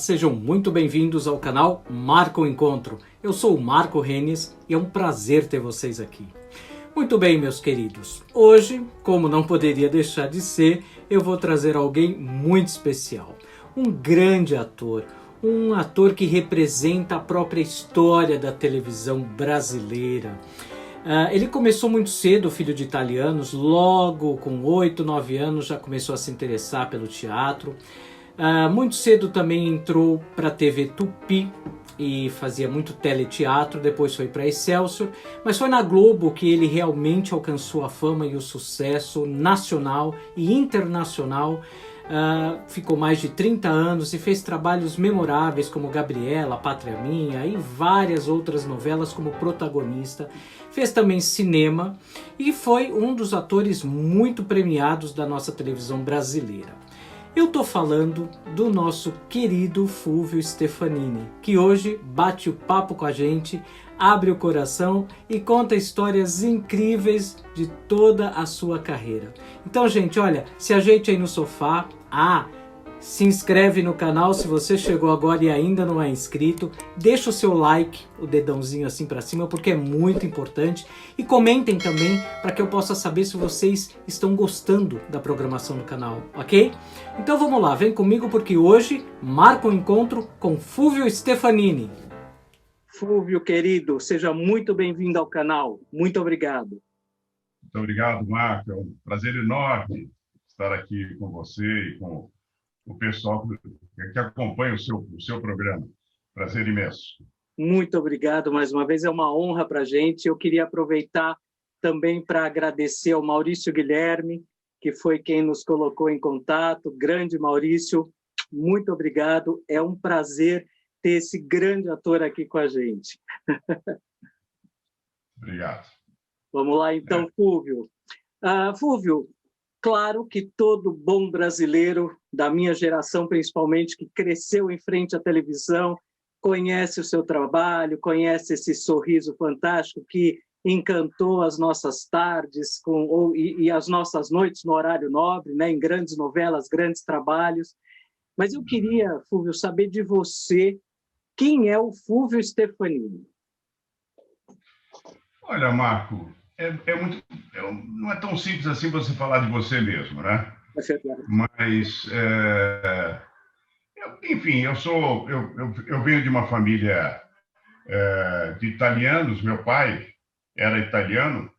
sejam muito bem-vindos ao canal Marco Encontro. Eu sou o Marco Renes e é um prazer ter vocês aqui. Muito bem, meus queridos. Hoje, como não poderia deixar de ser, eu vou trazer alguém muito especial. Um grande ator, um ator que representa a própria história da televisão brasileira. Ele começou muito cedo, filho de italianos, logo com 8, 9 anos já começou a se interessar pelo teatro. Muito cedo também entrou para a TV Tupi e fazia muito teleteatro, depois foi para Excelsior, mas foi na Globo que ele realmente alcançou a fama e o sucesso nacional e internacional. Ficou mais de 30 anos e fez trabalhos memoráveis como Gabriela, Pátria Minha e várias outras novelas como protagonista. Fez também cinema e foi um dos atores muito premiados da nossa televisão brasileira. Eu tô falando do nosso querido Fulvio Stefanini, que hoje bate o papo com a gente, abre o coração e conta histórias incríveis de toda a sua carreira. Então, gente, olha, se ajeite aí no sofá. Se inscreve no canal se você chegou agora e ainda não é inscrito. Deixa o seu like, o dedãozinho assim para cima, porque é muito importante. E comentem também para que eu possa saber se vocês estão gostando da programação do canal, ok? Então vamos lá, vem comigo porque hoje marca um encontro com Fulvio Stefanini. Fulvio, querido, seja muito bem-vindo ao canal. Muito obrigado. Muito obrigado, Marco. É um prazer enorme estar aqui com você e com o pessoal que acompanha o seu programa. Prazer imenso. Muito obrigado mais uma vez, é uma honra para a gente. Eu queria aproveitar também para agradecer ao Maurício Guilherme, que foi quem nos colocou em contato. Grande Maurício, muito obrigado. É um prazer ter esse grande ator aqui com a gente. Obrigado. Vamos lá então, Fulvio. Fulvio, claro que todo bom brasileiro, da minha geração principalmente, que cresceu em frente à televisão, conhece o seu trabalho, conhece esse sorriso fantástico que encantou as nossas tardes e as nossas noites no horário nobre, né, em grandes novelas, grandes trabalhos. Mas eu queria, Fulvio, saber de você, quem é o Fulvio Stefanini? Olha, Marco, não é tão simples assim você falar de você mesmo, né? Mas, enfim, eu venho de uma família de italianos. Meu pai era italiano,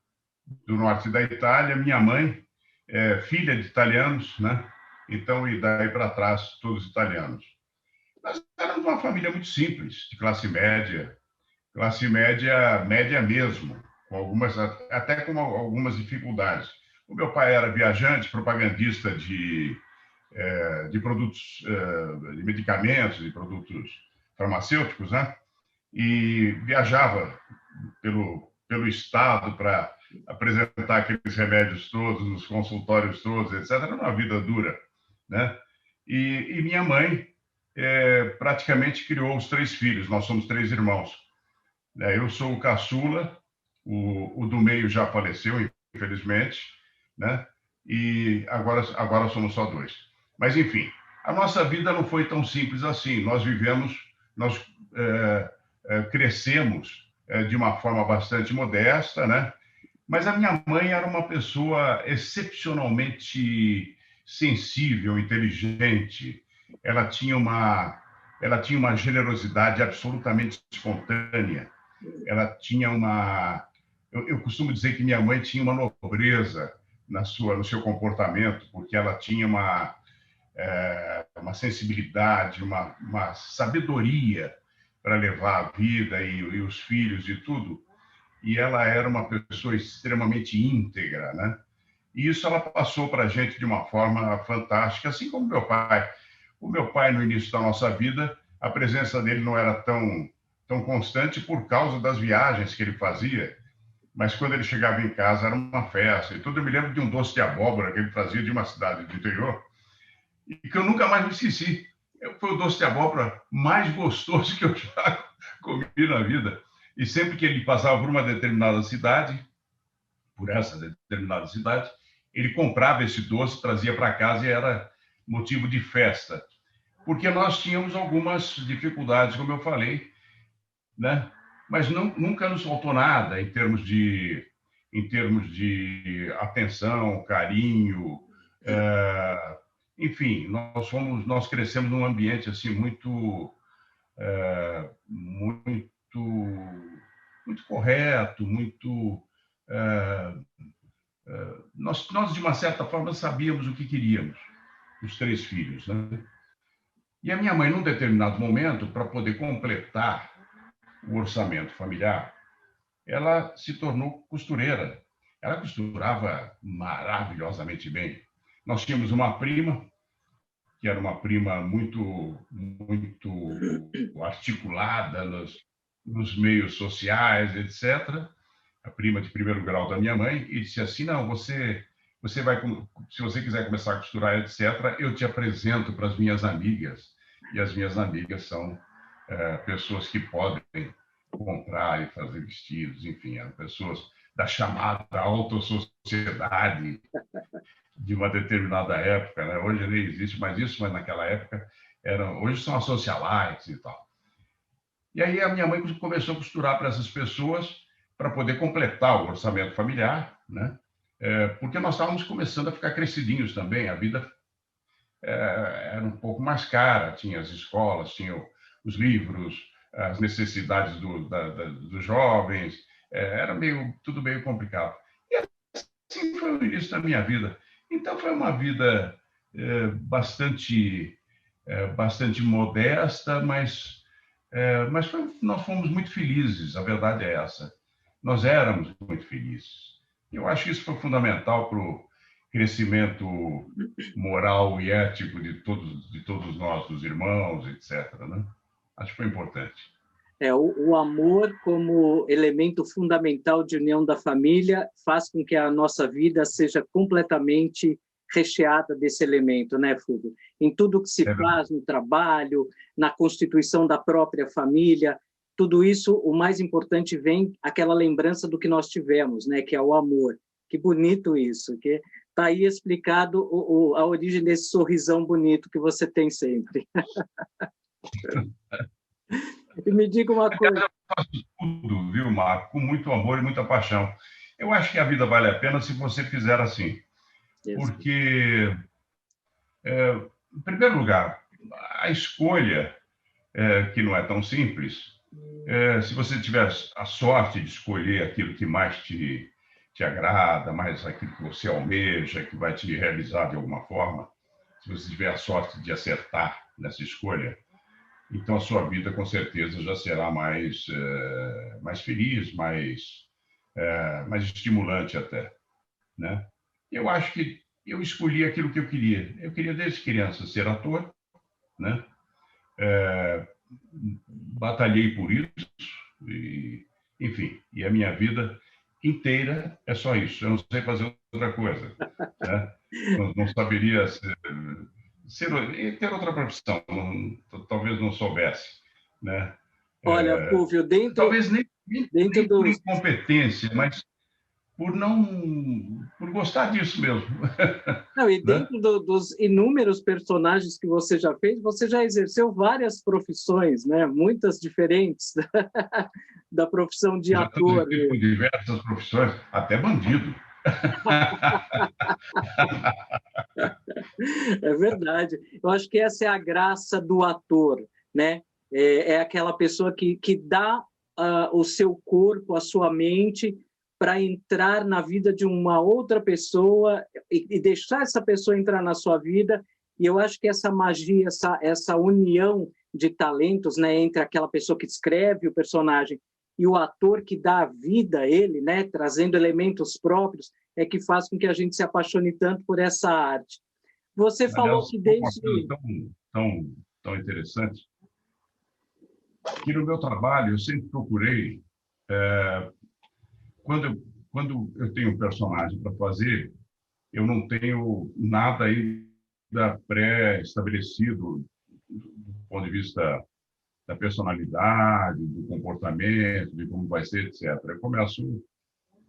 do norte da Itália. Minha mãe é filha de italianos, né? Então, e daí para trás, todos italianos. Nós éramos uma família muito simples, de classe média mesmo, até com algumas dificuldades. O meu pai era viajante, propagandista de produtos, de medicamentos, de produtos farmacêuticos, né? E viajava pelo estado para apresentar aqueles remédios todos, nos consultórios todos, etc. Era uma vida dura, né? E minha mãe praticamente criou os 3 filhos. Nós somos 3 irmãos. Eu sou o caçula, o do meio já faleceu, infelizmente, né? E agora somos só 2. Mas, enfim, a nossa vida não foi tão simples assim. Nós crescemos de uma forma bastante modesta, né? Mas a minha mãe era uma pessoa excepcionalmente sensível, inteligente. Ela tinha uma generosidade absolutamente espontânea. Ela tinha eu costumo dizer que minha mãe tinha uma nobreza no seu comportamento, porque ela tinha uma sensibilidade, uma sabedoria para levar a vida e os filhos e tudo. E ela era uma pessoa extremamente íntegra, né? E isso ela passou para a gente de uma forma fantástica, assim como meu pai. O meu pai, no início da nossa vida, a presença dele não era tão constante por causa das viagens que ele fazia, mas quando ele chegava em casa era uma festa e tudo. Eu me lembro de um doce de abóbora que ele trazia de uma cidade do interior e que eu nunca mais me esqueci. Foi o doce de abóbora mais gostoso que eu já comi na vida. E sempre que ele passava por essa determinada cidade, ele comprava esse doce, trazia para casa e era motivo de festa. porque nós tínhamos algumas dificuldades, como eu falei, né? Mas nunca nos faltou nada em termos de atenção, carinho, enfim, nós crescemos num ambiente assim muito, muito correto, muito nós de uma certa forma sabíamos o que queríamos, os três filhos, né? E a minha mãe, num determinado momento, para poder completar o orçamento familiar, ela se tornou costureira. Ela costurava maravilhosamente bem. Nós tínhamos uma prima, que era uma prima muito articulada nos meios sociais, etc., a prima de primeiro grau da minha mãe, e disse assim, não, você vai, se você quiser começar a costurar, etc., eu te apresento para as minhas amigas. E as minhas amigas são pessoas que podem comprar e fazer vestidos, enfim, eram pessoas da chamada alta sociedade de uma determinada época, né? Hoje nem existe mais isso, mas naquela época hoje são as socialites e tal. E aí a minha mãe começou a costurar para essas pessoas para poder completar o orçamento familiar, né? Porque nós estávamos começando a ficar crescidinhos também, a vida era um pouco mais cara, tinha as escolas, tinha os livros, as necessidades dos jovens, era tudo meio complicado. E assim foi o início da minha vida. Então foi uma vida bastante modesta, mas nós fomos muito felizes, a verdade é essa. Nós éramos muito felizes. Eu acho que isso foi fundamental para o crescimento moral e ético de todos nós, dos irmãos, etc., né? Acho que foi importante. O amor como elemento fundamental de união da família faz com que a nossa vida seja completamente recheada desse elemento, né, Fulvio? Em tudo que se faz, no trabalho, na constituição da própria família, tudo isso, o mais importante vem aquela lembrança do que nós tivemos, né, que é o amor. Que bonito isso, que está aí explicado a origem desse sorrisão bonito que você tem sempre. E me diga uma coisa. Eu faço tudo, viu, Marco? Com muito amor e muita paixão. Eu acho que a vida vale a pena se você fizer assim. Porque, em primeiro lugar, a escolha, que não é tão simples, se você tiver a sorte de escolher aquilo que mais te agrada, mais aquilo que você almeja, que vai te realizar de alguma forma, se você tiver a sorte de acertar nessa escolha, então a sua vida com certeza já será mais feliz, mais estimulante até, né? Eu acho que eu escolhi aquilo que eu queria. Eu queria desde criança ser ator, né? Batalhei por isso e, enfim, e a minha vida inteira é só isso. Eu não sei fazer outra coisa, né? Não saberia ter outra profissão, talvez não soubesse, né? Olha, Fulvio, talvez nem por incompetência, mas por gostar disso mesmo. Não, e dentro dos inúmeros personagens que você já fez, você já exerceu várias profissões, né? Muitas diferentes da profissão de ator. Com diversas profissões, até bandido. É verdade. Eu acho que essa é a graça do ator, né? É aquela pessoa que dá o seu corpo, a sua mente, para entrar na vida de uma outra pessoa e deixar essa pessoa entrar na sua vida. E eu acho que essa magia, essa união de talentos, né, entre aquela pessoa que escreve o personagem e o ator que dá a vida a ele, né, trazendo elementos próprios, é que faz com que a gente se apaixone tanto por essa arte. Você falou que desde... tão interessante, que no meu trabalho eu sempre procurei, quando eu tenho um personagem para fazer, eu não tenho nada ainda pré-estabelecido do ponto de vista da personalidade, do comportamento, de como vai ser, etc. Eu começo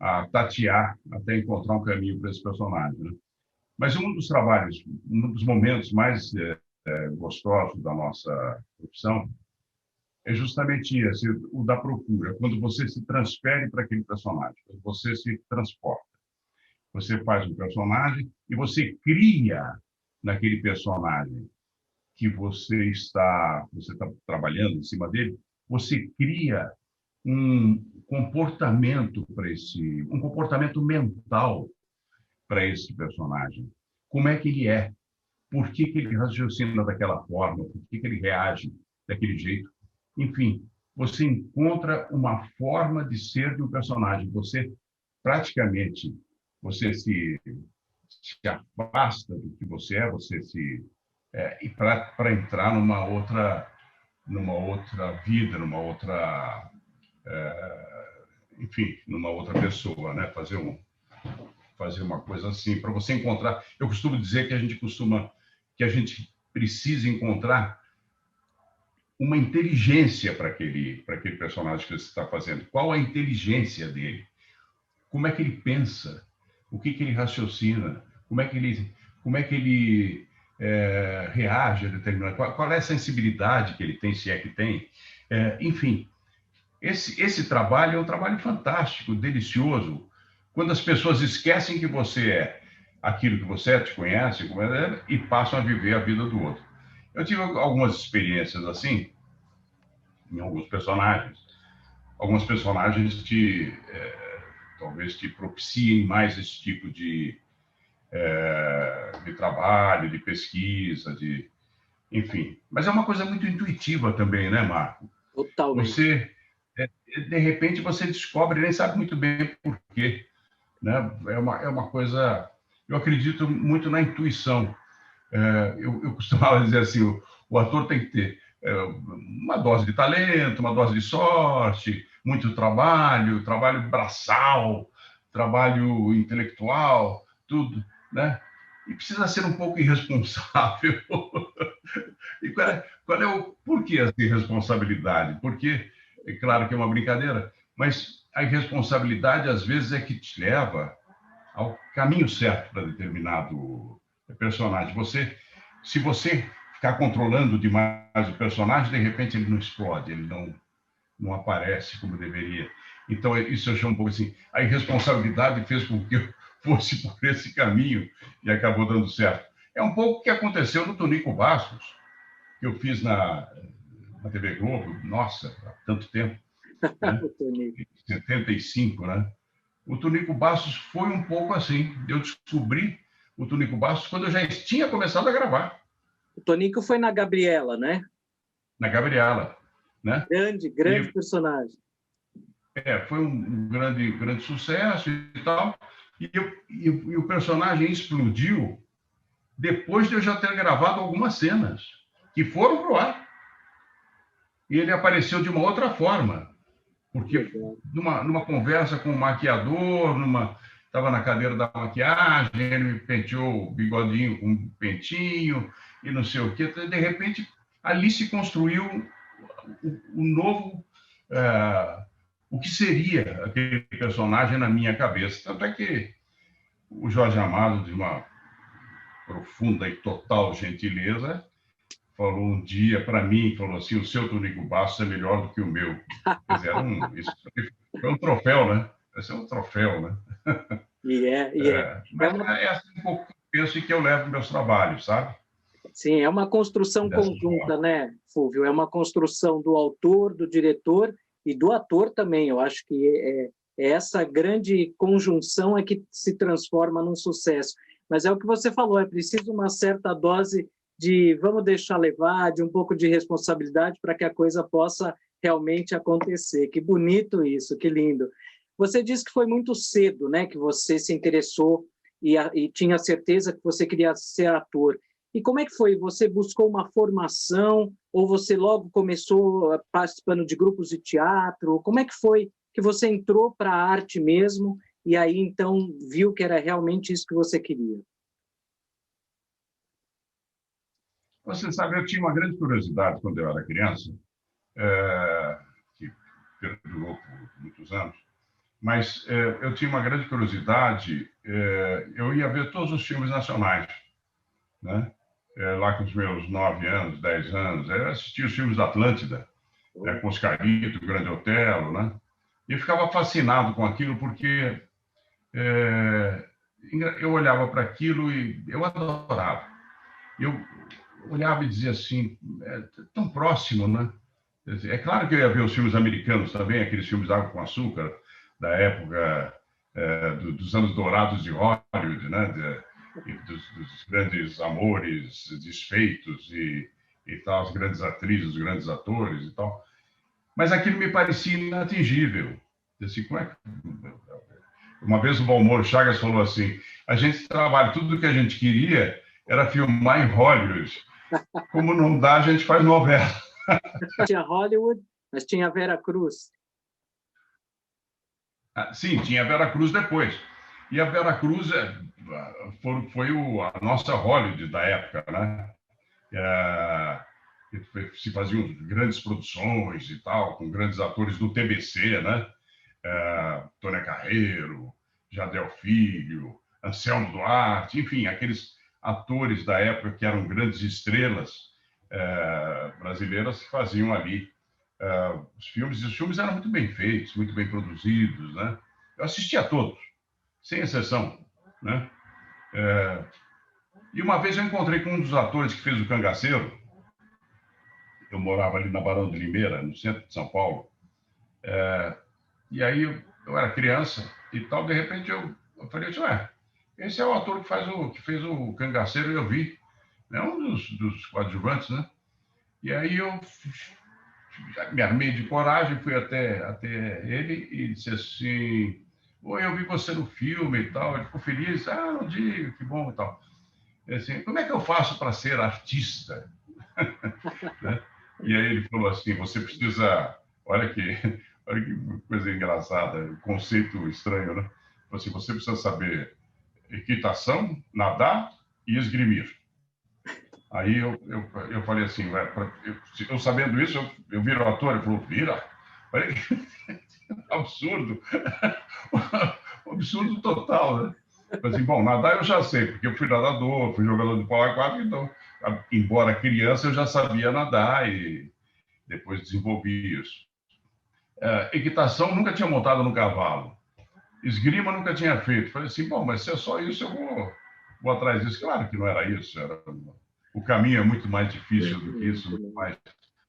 a tatear até encontrar um caminho para esse personagem, né? Mas um dos momentos mais gostosos da nossa profissão é justamente esse, o da procura, quando você se transfere para aquele personagem, quando você se transporta. Você faz um personagem e você cria naquele personagem que você está trabalhando em cima dele, você cria um comportamento um comportamento mental para esse personagem. Como é que ele é? Por que que ele raciocina daquela forma? Por que que ele reage daquele jeito? Enfim, você encontra uma forma de ser de um personagem. Você praticamente você se afasta do que você é, e para entrar numa outra vida, enfim, numa outra pessoa, né? Fazer uma coisa assim para você encontrar. Eu costumo dizer que a gente precisa encontrar uma inteligência para aquele personagem que você está fazendo. Qual a inteligência dele? Como é que ele pensa? O que que ele raciocina? Como é que ele reage a determinado... Qual é a sensibilidade que ele tem, se é que tem? Enfim, esse trabalho é um trabalho fantástico, delicioso. Quando as pessoas esquecem que você é aquilo que você é, te conhece, e passam a viver a vida do outro. Eu tive algumas experiências assim, em alguns personagens. Alguns personagens talvez te propiciem mais esse tipo de trabalho, de pesquisa, enfim. Mas é uma coisa muito intuitiva também, né, Marco? Totalmente. De repente, você descobre, nem sabe muito bem por quê, né? É uma coisa... Eu acredito muito na intuição. Eu costumava dizer assim, o ator tem que ter uma dose de talento, uma dose de sorte, muito trabalho braçal, trabalho intelectual, tudo, né? E precisa ser um pouco irresponsável. E qual é o porquê essa irresponsabilidade? Porque, é claro que é uma brincadeira, mas a irresponsabilidade, às vezes, é que te leva ao caminho certo para determinado personagem. Se você ficar controlando demais o personagem, de repente ele não explode, ele não aparece como deveria. Então, isso eu chamo um pouco assim, a irresponsabilidade fez com que eu fosse por esse caminho e acabou dando certo. É um pouco o que aconteceu no Tonico Bastos, que eu fiz na TV Globo, nossa, há tanto tempo, né? Em 75, né? O Tonico Bastos foi um pouco assim. Eu descobri o Tonico Bastos quando eu já tinha começado a gravar. O Tonico foi na Gabriela, né? Na Gabriela, né? Grande personagem. Foi um grande sucesso e tal. E o personagem explodiu depois de eu já ter gravado algumas cenas que foram pro ar. E ele apareceu de uma outra forma. Porque numa conversa com o maquiador, estava na cadeira da maquiagem, ele me penteou o bigodinho com um pentinho e não sei o quê. De repente, ali se construiu o novo, o que seria aquele personagem na minha cabeça. Tanto é que o Jorge Amado, de uma profunda e total gentileza, falou um dia para mim, falou assim, o seu Tonico Bastos é melhor do que o meu. Quer dizer, isso foi um troféu, né? Esse é um troféu, né? Mas é assim um pouco que eu penso e que eu levo meus trabalhos, sabe? Sim, é uma construção conjunta, né, Fúvio? É uma construção do autor, do diretor e do ator também. Eu acho que essa grande conjunção é que se transforma num sucesso. Mas é o que você falou, é preciso uma certa dose de vamos deixar levar, de um pouco de responsabilidade para que a coisa possa realmente acontecer. Que bonito isso, que lindo. Você disse que foi muito cedo, né, que você se interessou e tinha certeza que você queria ser ator. E como é que foi? Você buscou uma formação ou você logo começou participando de grupos de teatro? Como é que foi que você entrou para a arte mesmo e aí então viu que era realmente isso que você queria? Você sabe, eu tinha uma grande curiosidade quando eu era criança, que perdurou por muitos anos, mas eu tinha uma grande curiosidade, eu ia ver todos os filmes nacionais, né? lá com os meus 9 anos, 10 anos. Eu assistia os filmes da Atlântida, né, com Oscarito, o Grande Otelo, né? E eu ficava fascinado com aquilo porque eu olhava para aquilo e eu adorava. Eu olhava e dizia assim, é tão próximo, né? É claro que eu ia ver os filmes americanos também, aqueles filmes de Água com Açúcar, da época dos anos dourados de Hollywood, né? Dos grandes amores desfeitos e tal, as grandes atrizes, os grandes atores e tal. Mas aquilo me parecia inatingível. Assim, como é que... Uma vez o Valmor Chagas falou assim, a gente trabalha, tudo o que a gente queria era filmar em Hollywood. Como não dá, a gente faz novela. Tinha Hollywood, mas tinha Vera Cruz. Sim, tinha a Vera Cruz depois. E a Vera Cruz foi a nossa Hollywood da época, né? Se faziam grandes produções e tal, com grandes atores do TBC, né? Tônia Carreiro, Jadel Filho, Anselmo Duarte, enfim, aqueles atores da época que eram grandes estrelas brasileiras que faziam ali os filmes. E os filmes eram muito bem feitos, muito bem produzidos, né? Eu assistia a todos, sem exceção, né? E uma vez eu encontrei com um dos atores que fez o Cangaceiro. Eu morava ali na Barão de Limeira, no centro de São Paulo. E aí eu era criança e tal, de repente eu falei assim, esse é o ator que fez o Cangaceiro, e eu vi, né? Um dos coadjuvantes, né? E aí eu me armei de coragem, fui até ele e disse assim, oi, eu vi você no filme e tal. Ele ficou feliz, não digo, que bom e tal. Assim, como é que eu faço para ser artista? Né? E aí ele falou assim, você precisa, olha que coisa engraçada, conceito estranho, né? Assim, você precisa saber equitação, nadar e esgrimir. Aí eu falei assim, eu sabendo isso, eu viro ator. Ele falou, vira? Olha que absurdo. Um absurdo total, né? Assim, bom, nadar eu já sei, porque eu fui nadador, fui jogador de polo aquático, então, embora criança, eu já sabia nadar e depois desenvolvi isso. Equitação, nunca tinha montado no cavalo. Esgrima, nunca tinha feito. Falei assim, bom, mas se é só isso, eu vou atrás disso. Claro que não era isso. O caminho é muito mais difícil do que isso, muito mais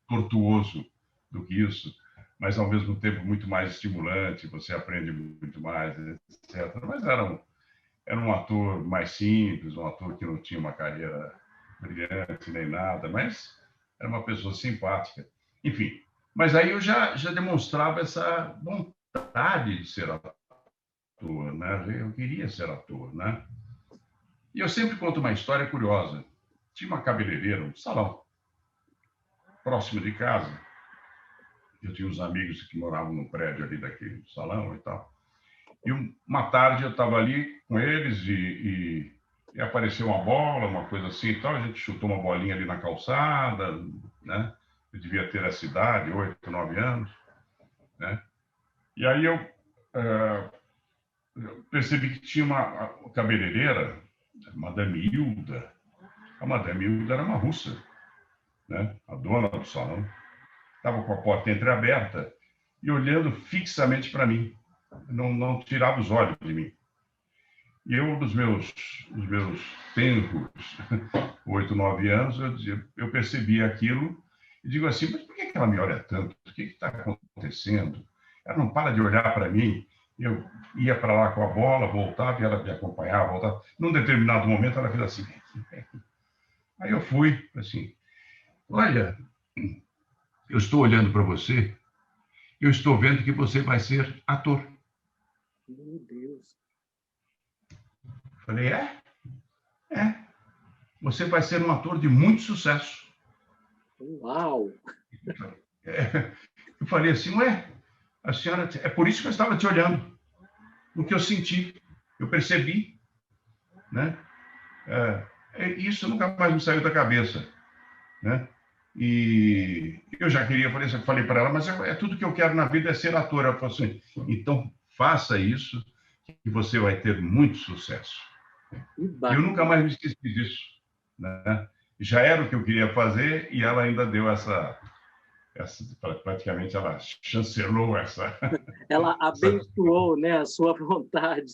tortuoso do que isso, mas, ao mesmo tempo, muito mais estimulante. Você aprende muito mais, etc. Mas era um ator mais simples, um ator que não tinha uma carreira brilhante nem nada, mas era uma pessoa simpática. Enfim, mas aí eu já demonstrava essa vontade de ser ator, né? Eu queria ser ator, né? E eu sempre conto uma história curiosa. Tinha uma cabeleireira, um salão, próximo de casa. Eu tinha uns amigos que moravam no prédio ali daquele salão e tal. E uma tarde eu estava ali com eles e apareceu uma bola, uma coisa assim e tal. A gente chutou uma bolinha ali na calçada, né? Eu devia ter essa idade, 8, 9 anos, né? E aí eu percebi que tinha uma cabeleireira, Madame Hilda. A Madame Hilda era uma russa, né? A dona do salão. Estava com a porta entreaberta e olhando fixamente para mim. Não tirava os olhos de mim. E eu, nos meus tenros 8, 9 anos, eu percebi aquilo e digo assim, mas por que ela me olha tanto? O que está acontecendo? Ela não para de olhar para mim. Eu ia para lá com a bola, voltava e ela me acompanhava, voltava. Num determinado momento, ela fez assim. Aí eu fui, assim, olha, eu estou olhando para você, eu estou vendo que você vai ser ator. Meu Deus. Falei, você vai ser um ator de muito sucesso. Uau! Eu falei assim, a senhora, é por isso que eu estava te olhando, porque eu senti, eu percebi, né? Isso nunca mais me saiu da cabeça, né? E eu já queria, falei para ela, mas tudo que eu quero na vida é ser ator. Ela falou assim, então faça isso que você vai ter muito sucesso. E eu nunca mais me esqueci disso, né? já era o que eu queria fazer e ela ainda deu praticamente ela chancelou essa. Ela abençoou, né, a sua vontade.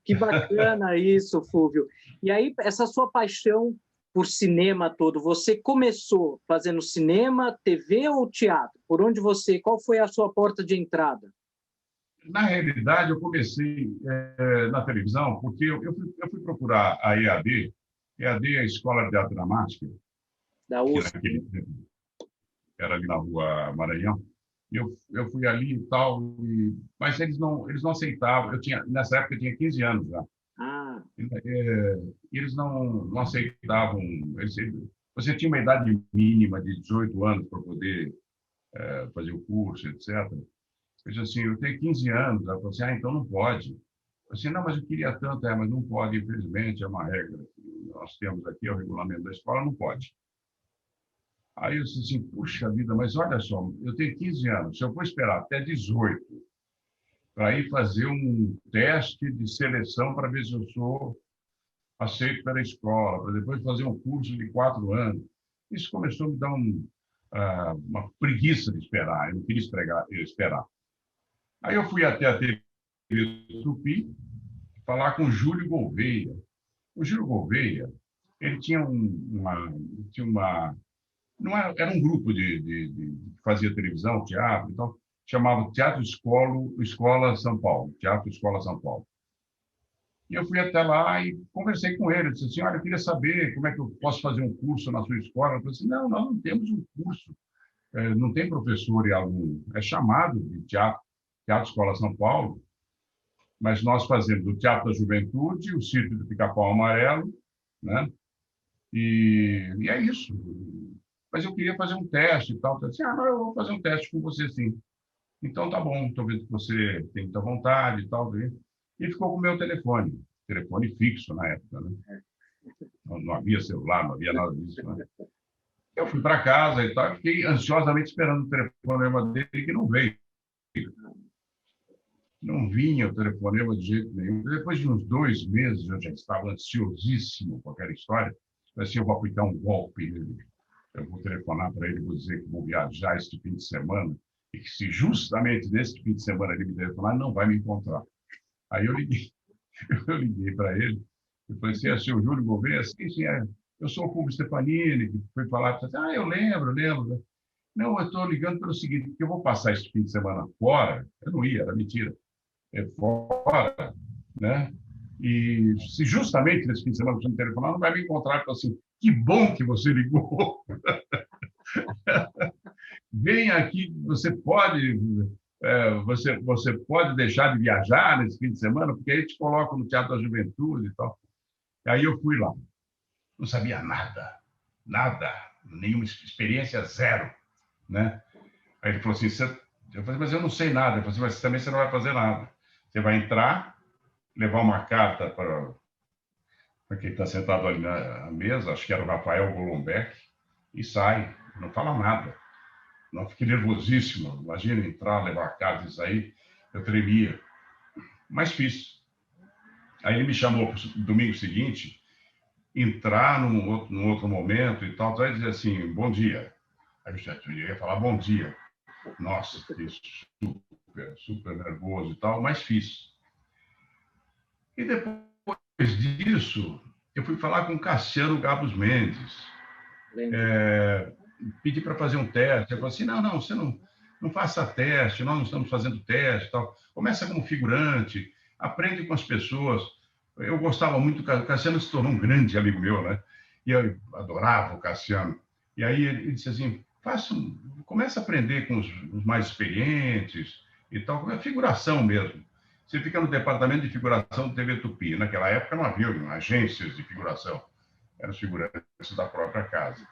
Que bacana isso, Fúvio. E aí, essa sua paixão por cinema todo, você começou fazendo cinema, TV ou teatro? Qual foi a sua porta de entrada? Na realidade, eu comecei na televisão porque eu fui procurar a EAD. EAD é a Escola de Arte Dramática, Da que USP? naquele tempo era ali na Rua Maranhão. Eu fui ali e tal, mas eles não aceitavam. Nessa época eu tinha 15 anos já. Ah, Eles não aceitavam. Você tinha uma idade mínima de 18 anos para poder fazer o curso, etc. Eu disse assim, eu tenho 15 anos. Ela falou assim, então não pode. Eu disse, não, mas eu queria tanto, mas não pode, infelizmente, é uma regra que nós temos aqui, é o regulamento da escola, não pode. Aí eu disse assim, puxa vida, mas olha só, eu tenho 15 anos, se eu for esperar até 18 para ir fazer um teste de seleção para ver se eu sou aceito pela escola, para depois fazer um curso de 4 anos, isso começou a me dar uma preguiça de esperar, eu não queria esperar. Aí eu fui até a TV Tupi falar com o Júlio Gouveia. O Júlio Gouveia, ele tinha uma não era um grupo que fazia televisão, teatro e tal, chamava Teatro Escola São Paulo, Teatro Escola São Paulo. E eu fui até lá e conversei com ele, disse assim, olha, eu queria saber como é que eu posso fazer um curso na sua escola. Ele falou assim, não, nós não temos um curso, não tem professor e aluno, é chamado de Teatro Escola São Paulo, mas nós fazemos o Teatro da Juventude, o Circo do Pica-Pau Amarelo, né? E é isso. Mas eu queria fazer um teste e tal. Eu disse, não, eu vou fazer um teste com você, sim. Então, tá bom, estou vendo que você tem muita vontade e tal. E ficou com o meu telefone fixo na época, né? Não havia celular, não havia nada disso, né? Eu fui para casa e tal, fiquei ansiosamente esperando o telefonema dele, que não veio. Não vinha o telefonema de jeito nenhum. Depois de uns 2 meses, eu já estava ansiosíssimo com aquela história. Assim, eu vou aplicar um golpe nele. Eu vou telefonar para ele, vou dizer que vou viajar este fim de semana e que se justamente nesse fim de semana ele me telefonar, não vai me encontrar. Aí eu liguei para ele e falei assim, é o seu Júlio Gouveia? Sim, sim, eu sou o Fulvio Stefanini, que foi falar, eu lembro. Não, eu estou ligando pelo seguinte, porque eu vou passar este fim de semana fora, eu não ia, era mentira, fora, né? E se justamente nesse fim de semana você me telefonar, não vai me encontrar. Então, assim, que bom que você ligou. Vem aqui, você pode deixar de viajar nesse fim de semana, porque aí te colocam no Teatro da Juventude e tal. E aí eu fui lá. Não sabia nada, nenhuma experiência, zero, né? Aí ele falou assim, eu falei, mas eu não sei nada. Ele falou assim, mas também você não vai fazer nada. Você vai entrar, levar uma carta para quem está sentado ali na mesa, acho que era o Rafael Golombek, e sai, não fala nada. Não, fiquei nervosíssimo. Imagina entrar, levar a carta e sair. Eu tremia. Mas fiz. Aí ele me chamou para o domingo seguinte, entrar num outro momento e tal, e dizer assim, bom dia. Aí eu ia falar bom dia. Nossa, fiquei super nervoso e tal, mas fiz. E depois disso, eu fui falar com o Cassiano Gabos Mendes. Pedi para fazer um teste. Ele falou assim, não, você não faça teste, nós não estamos fazendo teste. Tal. Começa como figurante, aprende com as pessoas. Eu gostava muito do Cassiano, se tornou um grande amigo meu, né? E eu adorava o Cassiano. E aí ele disse assim, começa a aprender com os mais experientes e tal, é figuração mesmo. Você fica no departamento de figuração do TV Tupi. Naquela época não havia agências de figuração. Eram os figurantes da própria casa.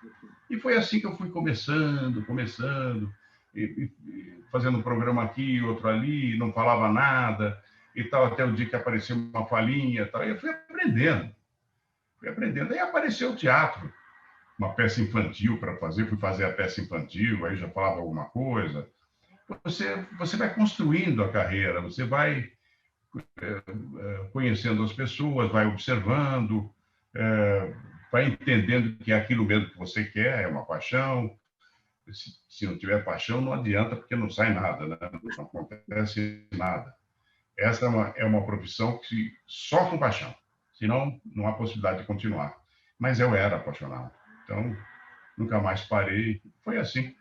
E foi assim que eu fui começando, e fazendo um programa aqui, outro ali, não falava nada, e tal, até o dia que apareceu uma falinha, tal, e eu fui aprendendo. Aí apareceu o teatro, uma peça infantil para fazer, fui fazer a peça infantil, aí já falava alguma coisa. Você vai construindo a carreira, você vai conhecendo as pessoas, vai observando, vai entendendo que é aquilo mesmo que você quer, é uma paixão. Se não tiver paixão, não adianta, porque não sai nada, né? Não acontece nada. Essa é uma profissão que só com paixão, senão não há possibilidade de continuar. Mas eu era apaixonado, então nunca mais parei. Foi assim,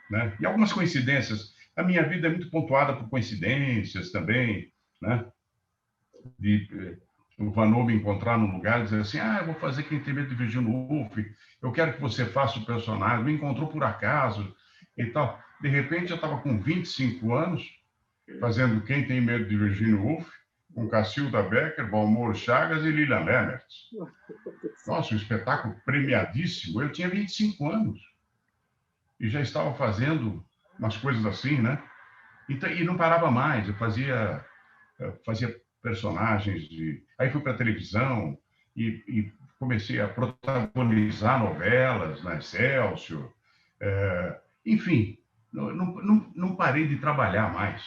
né? E algumas coincidências. A minha vida é muito pontuada por coincidências também, né? De o Vanou me encontrar num lugar e dizer assim, eu vou fazer Quem Tem Medo de Virginia Woolf, eu quero que você faça o personagem, me encontrou por acaso e tal. De repente, eu estava com 25 anos, fazendo Quem Tem Medo de Virginia Woolf, com Cacilda Becker, Valmor Chagas e Lilian Lemmertz. Nossa, um espetáculo premiadíssimo. Eu tinha 25 anos e já estava fazendo umas coisas assim, né? E não parava mais, eu fazia personagens aí fui para a televisão e comecei a protagonizar novelas na Excelsior. Enfim, não parei de trabalhar mais.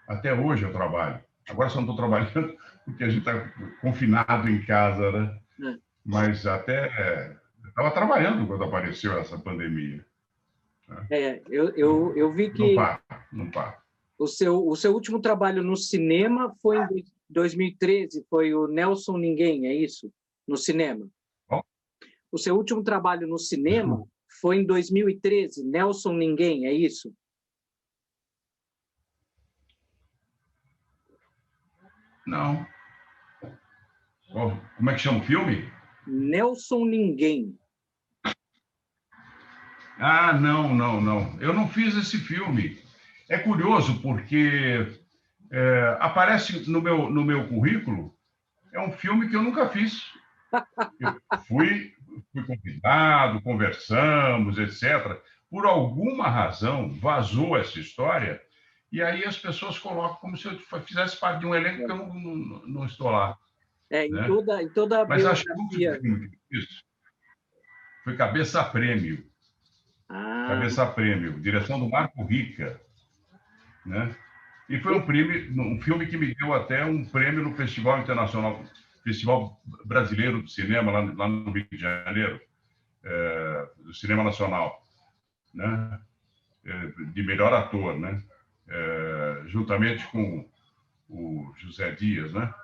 Até hoje eu trabalho. Agora só não estou trabalhando porque a gente está confinado em casa, né? Mas até estava trabalhando quando apareceu essa pandemia. Eu vi que não para. O seu último trabalho no cinema foi em 2013, foi o Nelson Ninguém, é isso? No cinema. O seu último trabalho no cinema foi em 2013, Nelson Ninguém, é isso? Não. Como é que chama o filme? Nelson Ninguém. Não. Eu não fiz esse filme. É curioso porque aparece no meu currículo, é um filme que eu nunca fiz. Eu fui convidado, conversamos, etc. Por alguma razão, vazou essa história, e aí as pessoas colocam como se eu fizesse parte de um elenco que eu não estou lá. Em né? toda a Mas acho que o biografia... último filme que eu fiz foi Cabeça Prêmio. Cabeça Prêmio, direção do Marco Rica. Né? E foi um filme que me deu até um prêmio no Festival Internacional, Festival Brasileiro de Cinema, lá no Rio de Janeiro, do Cinema Nacional, né? De melhor ator, né? Juntamente com o José Dias, né?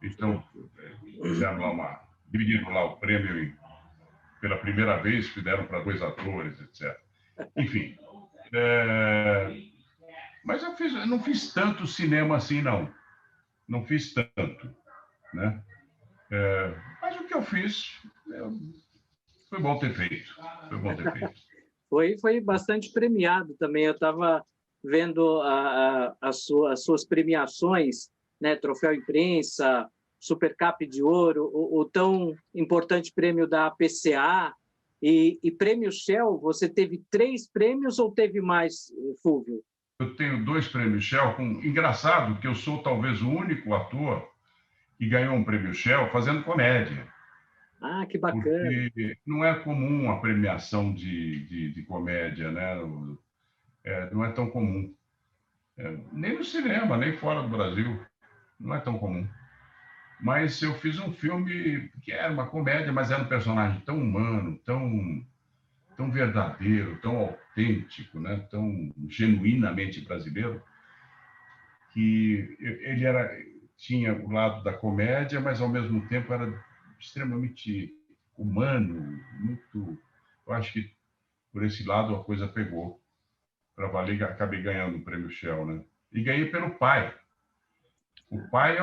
Então, dividiram lá o prêmio pela primeira vez, que deram para 2 atores, etc. Enfim, mas eu não fiz tanto cinema assim, não. Não fiz tanto, né? Mas o que eu fiz, foi bom ter feito. Foi bom ter feito. Foi bastante premiado também. Eu estava vendo as suas premiações, né? Troféu Imprensa, Supercap de Ouro, o tão importante prêmio da PCA e Prêmio Shell. Você teve 3 prêmios ou teve mais, Fúvio? Eu tenho 2 prêmios Shell. Engraçado que eu sou talvez o único ator que ganhou um prêmio Shell fazendo comédia. Que bacana. Porque não é comum a premiação de comédia, né? Não é tão comum. Nem no cinema, nem fora do Brasil. Não é tão comum. Mas eu fiz um filme que era uma comédia, mas era um personagem tão humano, tão verdadeiro, tão autêntico, né? Tão genuinamente brasileiro, que ele tinha o lado da comédia, mas ao mesmo tempo era extremamente humano, muito. Eu acho que por esse lado a coisa pegou para valer. Acabei ganhando o prêmio Shell, né? E ganhei pelo pai. O pai é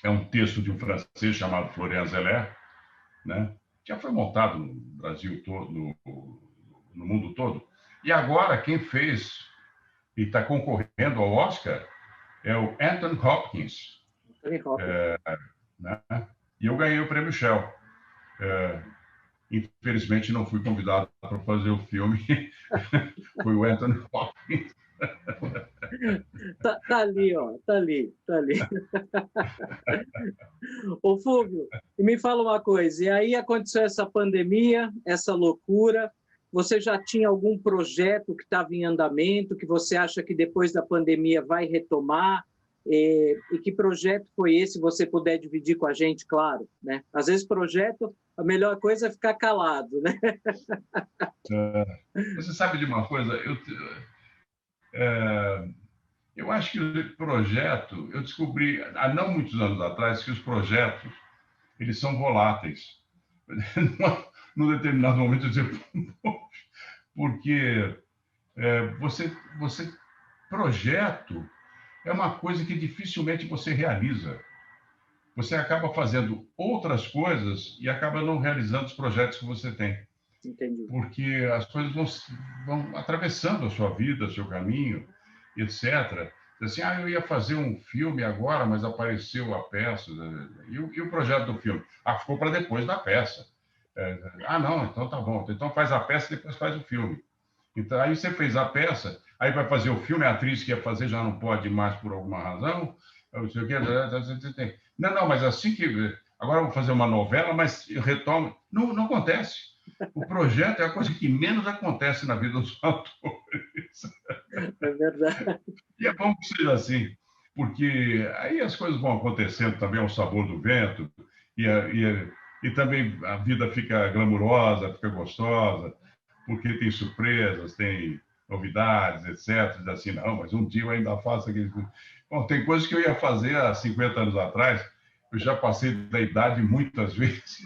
um texto de um francês chamado Florian Zeller, né? Já foi montado no Brasil todo, no mundo todo. E agora quem fez e está concorrendo ao Oscar é o Anthony Hopkins. Né? E eu ganhei o prêmio Shell. Infelizmente não fui convidado para fazer o filme. Foi o Anthony Hopkins. Tá ali, ó. Tá ali. Ô, Fúvio, me fala uma coisa. E aí aconteceu essa pandemia, essa loucura. Você já tinha algum projeto que estava em andamento, que você acha que depois da pandemia vai retomar? E que projeto foi esse, se você puder dividir com a gente, claro, né? Às vezes projeto, a melhor coisa é ficar calado, né? Você sabe de uma coisa? Eu acho que o projeto, eu descobri há não muitos anos atrás que os projetos eles são voláteis. Num determinado momento eu disse, porque você projeto é uma coisa que dificilmente você realiza. Você acaba fazendo outras coisas e acaba não realizando os projetos que você tem. Entendi. Porque as coisas vão atravessando a sua vida, o seu caminho, etc. Assim, eu ia fazer um filme agora, mas apareceu a peça. E o projeto do filme? Ficou para depois da peça. Não, então tá bom. Então faz a peça e depois faz o filme. Então, aí você fez a peça, aí vai fazer o filme, a atriz que ia fazer já não pode mais por alguma razão. Não sei o quê. Não, mas assim que... Agora eu vou fazer uma novela, mas eu retomo. Não acontece. O projeto é a coisa que menos acontece na vida dos atores. É verdade. E é bom que seja assim, porque aí as coisas vão acontecendo também ao sabor do vento, e também a vida fica glamurosa, fica gostosa, porque tem surpresas, tem novidades, etc. Diz assim, não, mas um dia eu ainda faço aquilo. Bom, tem coisas que eu ia fazer há 50 anos atrás, eu já passei da idade muitas vezes.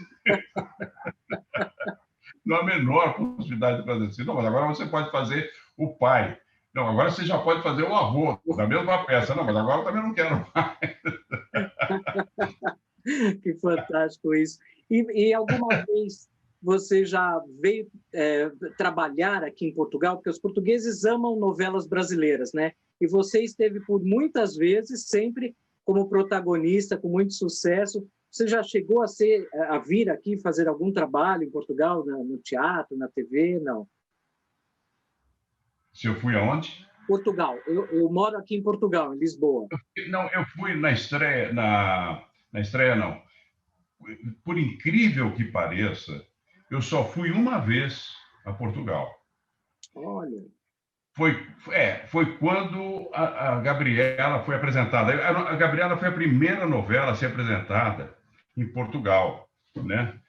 Não há a menor possibilidade de fazer assim. Não, mas agora você pode fazer o pai. Não, agora você já pode fazer o avô, da mesma peça. Não, mas agora eu também não quero mais. Que fantástico isso. E alguma vez você já veio trabalhar aqui em Portugal? Porque os portugueses amam novelas brasileiras, né? E você esteve por muitas vezes sempre como protagonista, com muito sucesso. Você já chegou a vir aqui fazer algum trabalho em Portugal, no teatro, na TV? Não. Se eu fui aonde? Portugal. Eu moro aqui em Portugal, em Lisboa. Eu fui na estreia, na estreia não. Por incrível que pareça, eu só fui uma vez a Portugal. Olha. Foi quando a Gabriela foi apresentada. A Gabriela foi a primeira novela a ser apresentada em Portugal, né?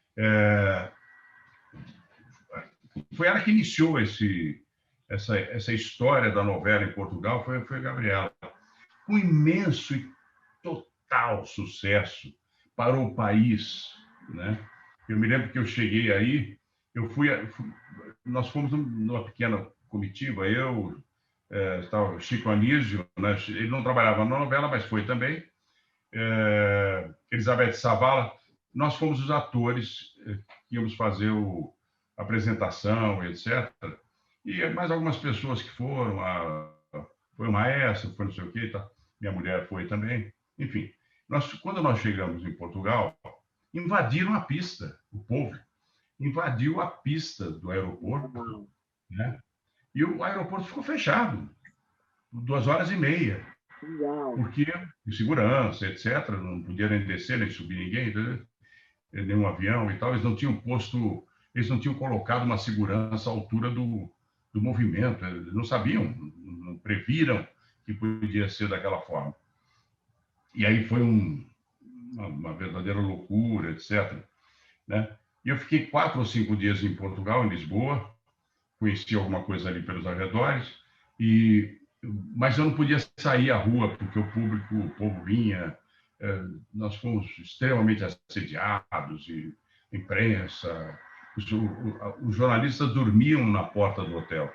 Foi ela que iniciou essa história da novela em Portugal, foi a Gabriela. Um imenso e total sucesso para o país, né? Eu me lembro que eu cheguei aí, nós fomos numa pequena comitiva, estava o Chico Anísio, né? Ele não trabalhava na novela, mas foi também, Elizabeth Savala, nós fomos os atores que íamos fazer a apresentação, etc. E mais algumas pessoas que foram, foi o maestro, foi não sei o quê, tá? Minha mulher foi também, enfim. Quando nós chegamos em Portugal, invadiram a pista, o povo invadiu a pista do aeroporto, né? E o aeroporto ficou fechado, 2 horas e meia, porque segurança, etc., não podia nem descer, nem subir ninguém, nenhum avião e tal, eles não tinham colocado uma segurança à altura do movimento, eles não sabiam, não previram que podia ser daquela forma. E aí foi uma verdadeira loucura, etc., né? E eu fiquei 4 ou 5 dias em Portugal, em Lisboa, conheci alguma coisa ali pelos arredores, mas eu não podia sair à rua, porque o povo vinha, nós fomos extremamente assediados, e imprensa, os jornalistas dormiam na porta do hotel,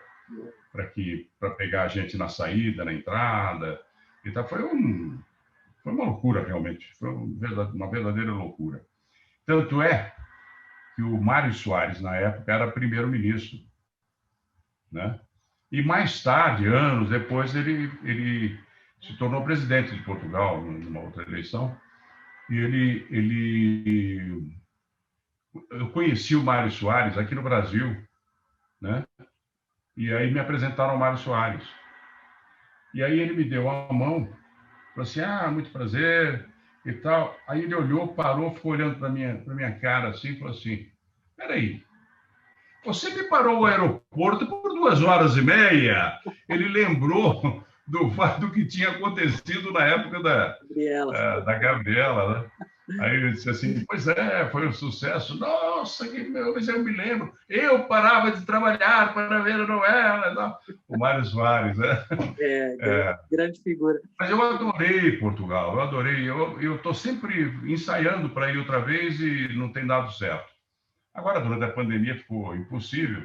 para pegar a gente na saída, na entrada, então foi uma loucura, realmente, foi uma verdadeira loucura. Tanto é que o Mário Soares, na época, era primeiro-ministro, né? E mais tarde, anos depois, ele se tornou presidente de Portugal, numa outra eleição, e eu conheci o Mário Soares aqui no Brasil, né? E aí me apresentaram ao Mário Soares. E aí ele me deu a mão, falou assim, muito prazer, e tal. Aí ele olhou, parou, ficou olhando para minha cara assim, e falou assim, peraí, você me parou o aeroporto por 2 horas e meia? Ele lembrou do que tinha acontecido na época da Gabriela, né? Aí eu disse assim, pois é, foi um sucesso. Nossa, mas eu me lembro. Eu parava de trabalhar para ver a novela. Não. O Mário Soares, né? Grande figura. Mas eu adorei Portugal, eu adorei. Eu estou sempre ensaiando para ir outra vez e não tem dado certo. Agora, durante a pandemia, ficou impossível,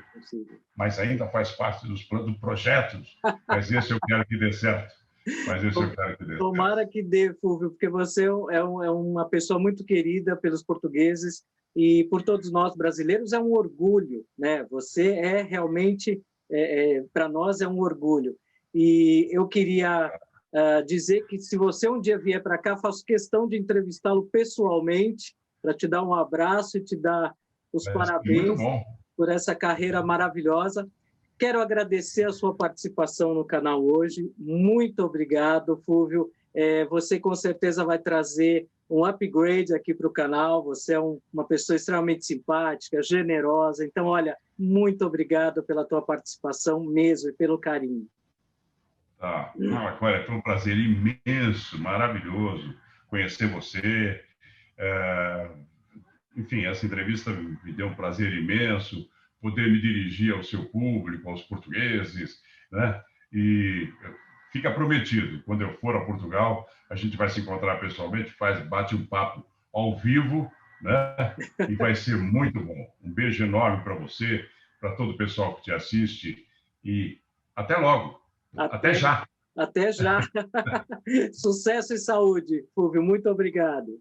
mas ainda faz parte dos projetos. Mas esse eu quero que dê certo. Tomara que dê, Fúvio, porque você é uma pessoa muito querida pelos portugueses e por todos nós brasileiros é um orgulho, né? Você é realmente, para nós, é um orgulho. E eu queria dizer que se você um dia vier para cá, faço questão de entrevistá-lo pessoalmente para te dar um abraço e te dar os parabéns por essa carreira maravilhosa. Quero agradecer a sua participação no canal hoje. Muito obrigado, Fúvio. Você com certeza vai trazer um upgrade aqui para o canal. Você é uma pessoa extremamente simpática, generosa. Então, olha, muito obrigado pela tua participação mesmo e pelo carinho. Olha, foi um prazer imenso, maravilhoso conhecer você. Enfim, essa entrevista me deu um prazer imenso, poder me dirigir ao seu público, aos portugueses, né? E fica prometido, quando eu for a Portugal, a gente vai se encontrar pessoalmente, bate um papo ao vivo, né? E vai ser muito bom. Um beijo enorme para você, para todo o pessoal que te assiste e até logo. Até já. Até já. Sucesso e saúde, Fúvio. Muito obrigado.